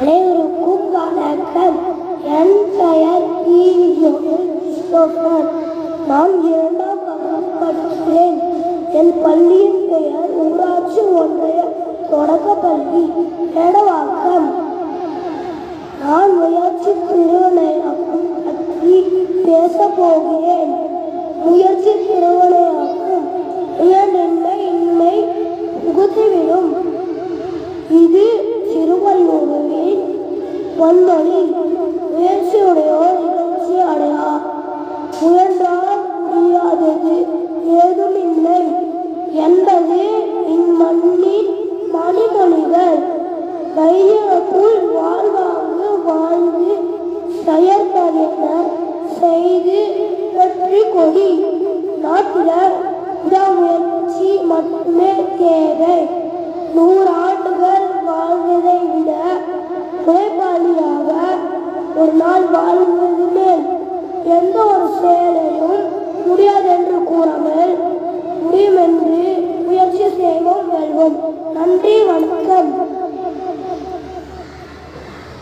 அனைவருக்கும் வணக்கம். என் பெயர் கிறிஸ்டோபர். நான் 2ஆம் வகுப்பு படிக்கிறேன். என் பள்ளியின் பெயர் ஊராட்சி ஒன்றிய தொடக்கப்பள்ளி எடவாக்கம். நான் முயற்சி திருவினையாக்கும் பற்றி பேசப் போகிறேன். முயற்சி திருவினையாக்கும் உயர்நிலை இன்மை புகுத்திவிடும். இது திருவள்ளுவரின் பொன்மொழி. முயற்சியுடையோர் நிகழ்ச்சி அடையார். முயன்றால் முடியாதது ஏதுமில்லை என்பது இம்மண்ணின் மணிமொழிகள். வையகத்துள் வாழ்வாங்கு வாழ்ந்து செயற்பதென செய்து வெற்றி கொடி. நாட்டினர் விடாமுயற்சி மட்டுமே தேவை. 100 ஆண்டுகள் வாழ்வதை விட உழைப்பாளியாக ஒரு நாள் வாழ்வது மேல். எந்த ஒரு செயலையும் முடியாதென்று கூறாமல் முடியும் என்று முயற்சி செய்வோம், வெல்வோம். நன்றி, வணக்கம்.